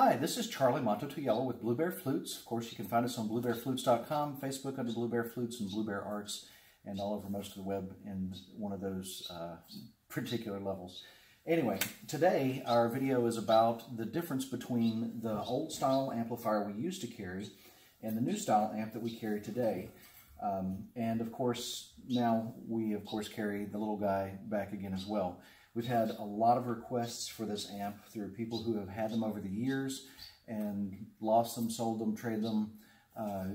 Hi, this is Charlie Mato-Toyela with Blue Bear Flutes. Of course, you can find us on bluebearflutes.com, Facebook under Blue Bear Flutes and Blue Bear Arts, and all over most of the web in one of those particular levels. Anyway, today our video is about the difference between the old style amplifier we used to carry and the new style amp that we carry today. And of course, now we carry the little guy back again as well. We've had a lot of requests for this amp through people who have had them over the years and lost them, sold them, traded them,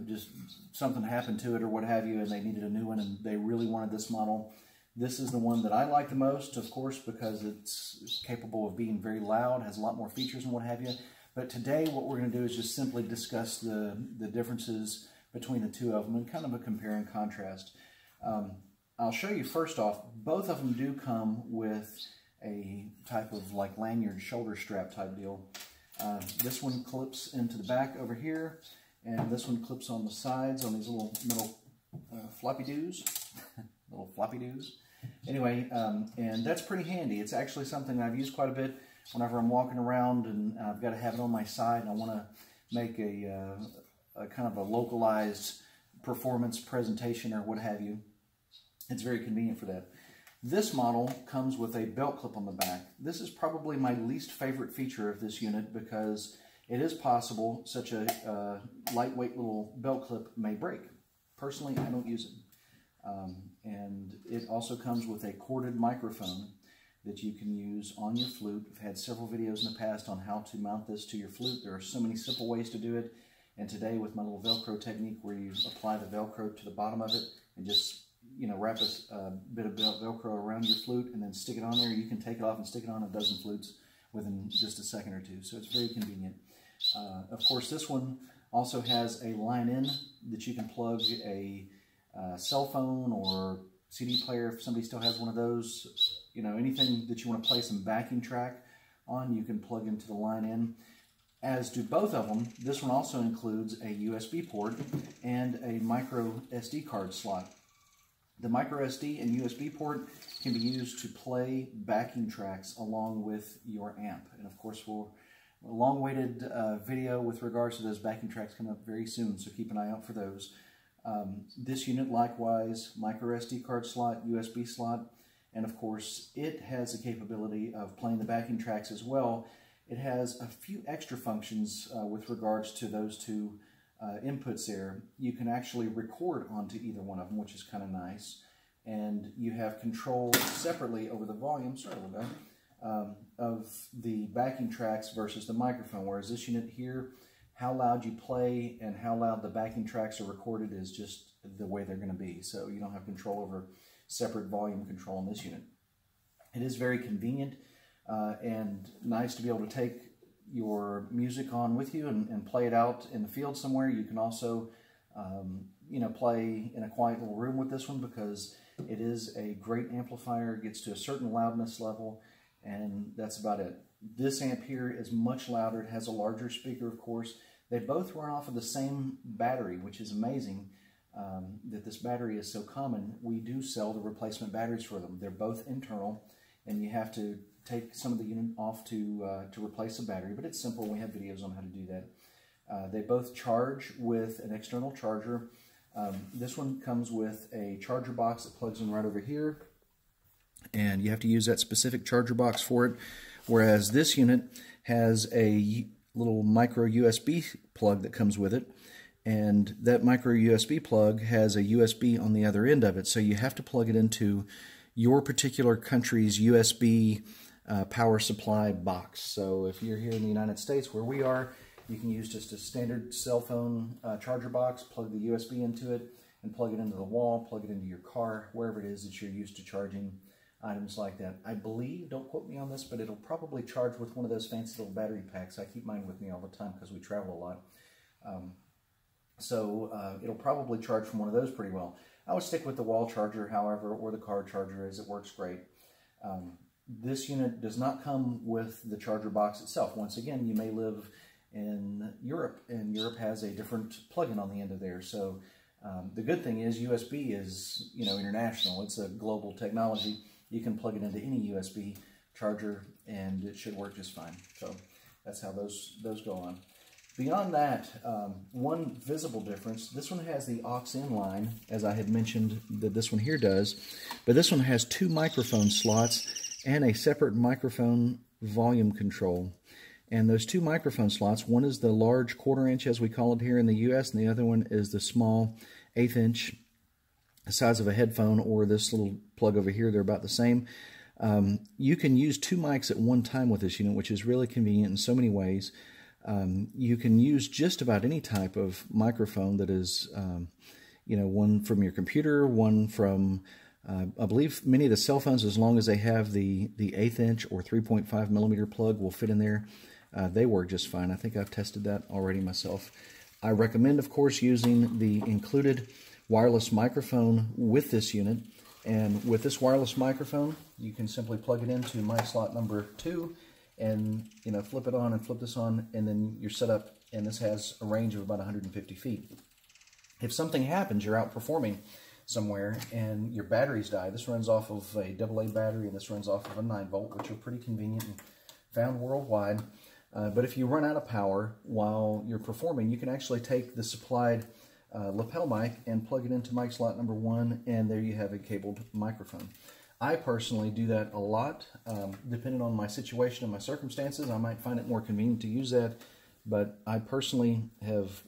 just something happened to it or what have you, and they needed a new one and they really wanted this model. This is the one that I like the most, of course, because it's capable of being very loud, has a lot more features and what have you. But today what we're going to do is just simply discuss the differences between the two of them and kind of a compare and contrast. I'll show you first off, both of them do come with a type of like lanyard shoulder strap type deal. This one clips into the back over here, and this one clips on the sides on these little metal floppy doos. Little floppy doos. Anyway, and that's pretty handy. It's actually something I've used quite a bit whenever I'm walking around and I've got to have it on my side and I want to make a kind of a localized performance presentation or what have you. It's very convenient for that. This model comes with a belt clip on the back. This is probably my least favorite feature of this unit because it is possible such a lightweight little belt clip may break. Personally, I don't use it. And it also comes with a corded microphone that you can use on your flute. I've had several videos in the past on how to mount this to your flute. There are so many simple ways to do it. And today with my little Velcro technique where you apply the Velcro to the bottom of it and just wrap a bit of Velcro around your flute and then stick it on there. You can take it off and stick it on a dozen flutes within just a second or two. So it's very convenient. Of course, this one also has a line in that you can plug a cell phone or CD player if somebody still has one of those. Anything that you want to play some backing track on, you can plug into the line in. As do both of them, this one also includes a USB port and a micro SD card slot. The micro SD and USB port can be used to play backing tracks along with your amp. And of course, a long-awaited video with regards to those backing tracks coming up very soon, so keep an eye out for those. This unit, likewise, micro SD card slot, USB slot, and of course, it has the capability of playing the backing tracks as well. It has a few extra functions with regards to those two inputs there. You can actually record onto either one of them, which is kind of nice. And you have control separately over the volume, of the backing tracks versus the microphone. Whereas this unit here, how loud you play and how loud the backing tracks are recorded is just the way they're going to be. So you don't have control over separate volume control in this unit. It is very convenient and nice to be able to take your music on with you and play it out in the field somewhere. You can also, play in a quiet little room with this one because it is a great amplifier. It gets to a certain loudness level, and that's about it. This amp here is much louder. It has a larger speaker, of course. They both run off of the same battery, which is amazing that this battery is so common. We do sell the replacement batteries for them. They're both internal, and you have to take some of the unit off to replace the battery, but it's simple. We have videos on how to do that. They both charge with an external charger. This one comes with a charger box that plugs in right over here, and you have to use that specific charger box for it, whereas this unit has a little micro USB plug that comes with it, and that micro USB plug has a USB on the other end of it, so you have to plug it into your particular country's USB power supply box. So if you're here in the United States where we are, you can use just a standard cell phone charger box, plug the USB into it, and plug it into the wall, plug it into your car, wherever it is that you're used to charging items like that. I believe, don't quote me on this, but it'll probably charge with one of those fancy little battery packs. I keep mine with me all the time because we travel a lot. So it'll probably charge from one of those pretty well. I would stick with the wall charger, however, or the car charger, as it works great. This unit does not come with the charger box itself. Once again, you may live in Europe, and Europe has a different plug-in on the end of there. So the good thing is USB is, international. It's a global technology. You can plug it into any USB charger, and it should work just fine. So That's how those go on. Beyond that, one visible difference, this one has the aux-in line, as I had mentioned that this one here does, but this one has 2 microphone slots and a separate microphone volume control. And those 2 microphone slots, one is the large 1/4 inch as we call it here in the US, and the other one is the small 1/8 inch, the size of a headphone, or this little plug over here. They're about the same. You can use 2 mics at one time with this unit, which is really convenient in so many ways. You can use just about any type of microphone that is, you know, one from your computer, one from, I believe many of the cell phones, as long as they have the 1/8 inch or 3.5 millimeter plug, will fit in there. They work just fine. I think I've tested that already myself. I recommend, of course, using the included wireless microphone with this unit. And with this wireless microphone, you can simply plug it into mic slot number 2 and, you know, flip it on and flip this on, and then you're set up, and this has a range of about 150 feet. If something happens, you're out performing somewhere and your batteries die. This runs off of a AA battery, and this runs off of a 9-volt, which are pretty convenient and found worldwide. But if you run out of power while you're performing, you can actually take the supplied lapel mic and plug it into mic slot number 1, and there you have a cabled microphone. I personally do that a lot. Depending on my situation and my circumstances, I might find it more convenient to use that, but I personally have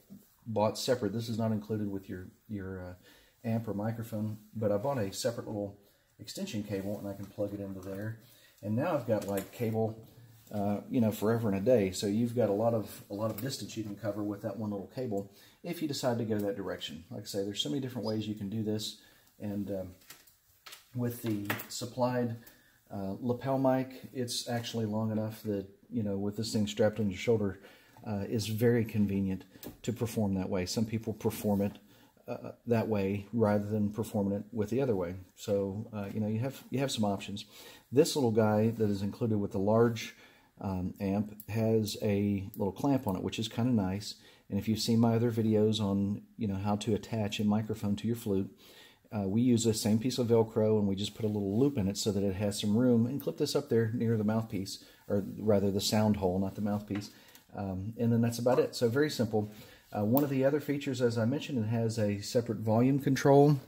bought separate. This is not included with your amp or microphone, but I bought a separate little extension cable, and I can plug it into there. And now I've got like cable, you know, forever and a day. So you've got a lot of distance you can cover with that one little cable if you decide to go that direction. Like I say, there's so many different ways you can do this, and with the supplied lapel mic, it's actually long enough that, you know, with this thing strapped on your shoulder, is very convenient to perform that way. Some people perform it that way rather than performing it with the other way. So you know, you have some options. This little guy that is included with the large amp has a little clamp on it, which is kind of nice. And if you've seen my other videos on, you know, how to attach a microphone to your flute, we use the same piece of Velcro, and we just put a little loop in it so that it has some room, and clip this up there near the mouthpiece, or rather the sound hole, not the mouthpiece. And then that's about it. So very simple. One of the other features, as I mentioned, it has a separate volume control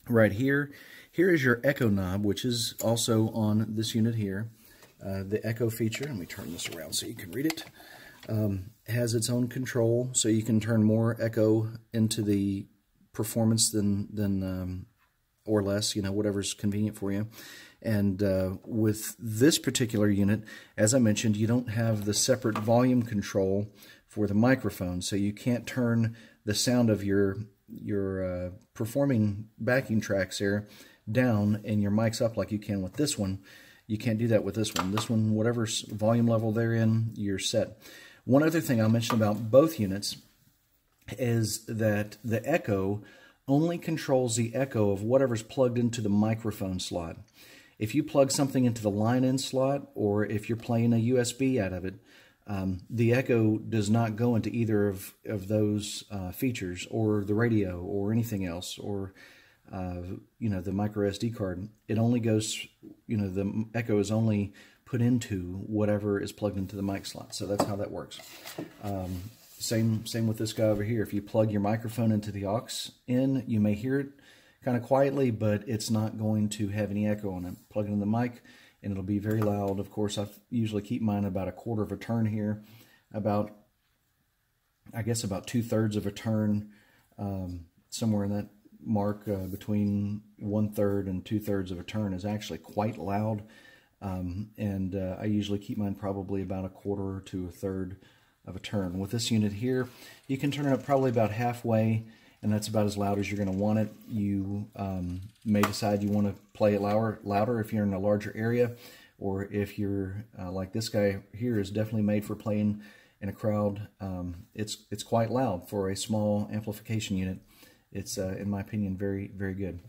right here. Here is your echo knob, which is also on this unit here. The echo feature, let me turn this around so you can read it, has its own control, so you can turn more echo into the performance than or less, you know, whatever's convenient for you. And with this particular unit, as I mentioned, you don't have the separate volume control for the microphone, so you can't turn the sound of your performing backing tracks there down and your mics up like you can with this one. You can't do that with this one. This one, whatever volume level they're in, you're set. One other thing I'll mention about both units is that the echo only controls the echo of whatever's plugged into the microphone slot. If you plug something into the line-in slot, or if you're playing a USB out of it, the echo does not go into either of those features, or the radio, or anything else, or you know, the micro SD card. It only goes, you know, the echo is only put into whatever is plugged into the mic slot. So that's how that works. Same with this guy over here. If you plug your microphone into the aux in, you may hear it kind of quietly, but it's not going to have any echo on it. Plug it in the mic, and it'll be very loud. Of course, I usually keep mine about 1/4 of a turn here, about, I guess, about 2/3 of a turn, somewhere in that mark, between 1/3 and 2/3 of a turn is actually quite loud. And I usually keep mine probably about 1/4 to 1/3 of a turn. With this unit here, you can turn it up probably about halfway, and that's about as loud as you're going to want it. You may decide you want to play it louder if you're in a larger area, or if you're like this guy here is definitely made for playing in a crowd. It's quite loud for a small amplification unit. It's, in my opinion, very, very good.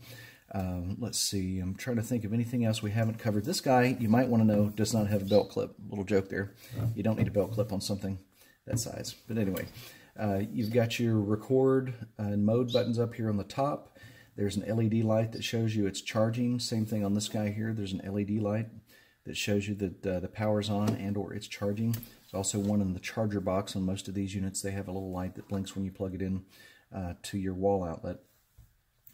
Let's see, I'm trying to think of anything else we haven't covered. This guy, you might want to know, does not have a belt clip. Little joke there. You don't need a belt clip on something that size. But anyway, you've got your record and mode buttons up here on the top. There's an LED light that shows you it's charging. Same thing on this guy here. There's an LED light that shows you that the power's on and or it's charging. There's also one in the charger box. On most of these units, they have a little light that blinks when you plug it in to your wall outlet.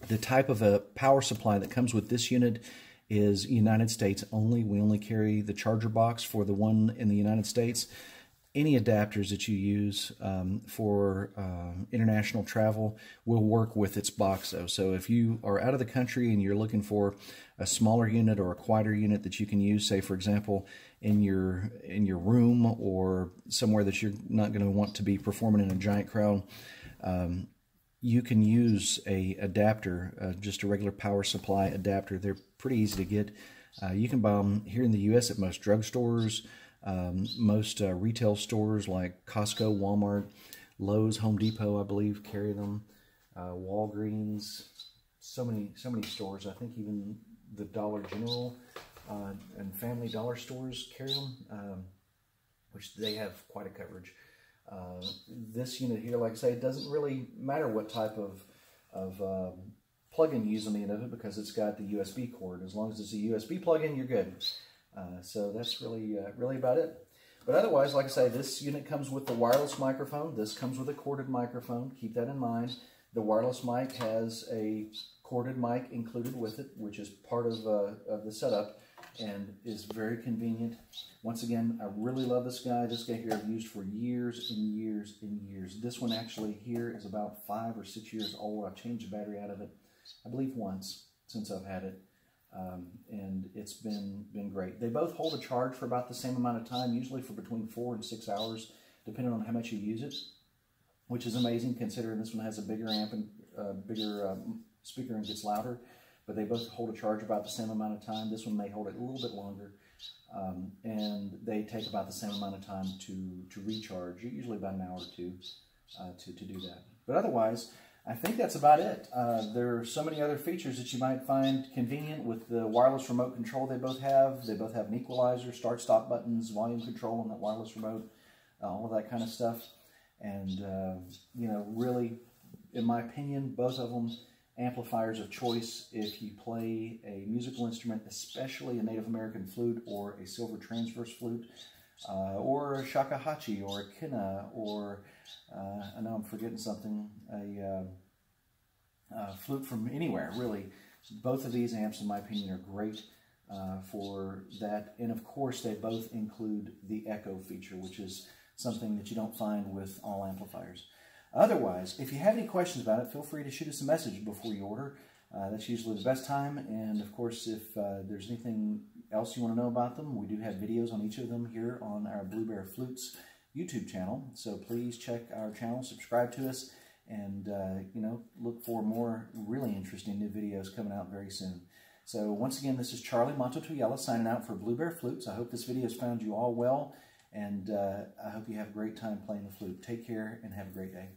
The type of a power supply that comes with this unit is United States only. We only carry the charger box for the one in the United States. Any adapters that you use for international travel will work with its box though. So if you are out of the country and you're looking for a smaller unit or a quieter unit that you can use, say for example in your room or somewhere that you're not going to want to be performing in a giant crowd, you can use a adapter, just a regular power supply adapter. They're pretty easy to get. You can buy them here in the U.S. at most drugstores, most retail stores like Costco, Walmart, Lowe's, Home Depot, I believe, carry them. Walgreens, so many stores. I think even the Dollar General and Family Dollar stores carry them, which they have quite a coverage. This unit here, like I say, it doesn't really matter what type of plug-in you use on the end of it because it's got the USB cord. As long as it's a USB plug-in, you're good. So that's really about it. But otherwise, like I say, this unit comes with the wireless microphone. This comes with a corded microphone. Keep that in mind. The wireless mic has a corded mic included with it, which is part of the setup and is very convenient. Once again, I really love this guy. This guy here I've used for years and years and years. This one actually here is about 5 or 6 years old. I've changed the battery out of it, I believe once since I've had it. And it's been great. They both hold a charge for about the same amount of time, usually for between 4 and 6 hours, depending on how much you use it, which is amazing considering this one has a bigger amp and bigger speaker and gets louder. But they both hold a charge about the same amount of time. This one may hold it a little bit longer, and they take about the same amount of time to recharge, usually about an hour or two to do that. But otherwise, I think that's about it. There are so many other features that you might find convenient with the wireless remote control they both have. They both have an equalizer, start-stop buttons, volume control on that wireless remote, all of that kind of stuff. And, you know, really, in my opinion, both of them amplifiers of choice if you play a musical instrument, especially a Native American flute or a silver transverse flute, or a shakuhachi or a kina, or I know I'm forgetting something, a flute from anywhere, really. Both of these amps, in my opinion, are great for that. And of course, they both include the echo feature, which is something that you don't find with all amplifiers. Otherwise, if you have any questions about it, feel free to shoot us a message before you order. That's usually the best time. And of course, if there's anything else you want to know about them, we do have videos on each of them here on our Blue Bear Flutes YouTube channel. So please check our channel, subscribe to us, and you know, look for more really interesting new videos coming out very soon. So once again, this is Charlie Mato-Toyela signing out for Blue Bear Flutes. I hope this video has found you all well, and I hope you have a great time playing the flute. Take care and have a great day.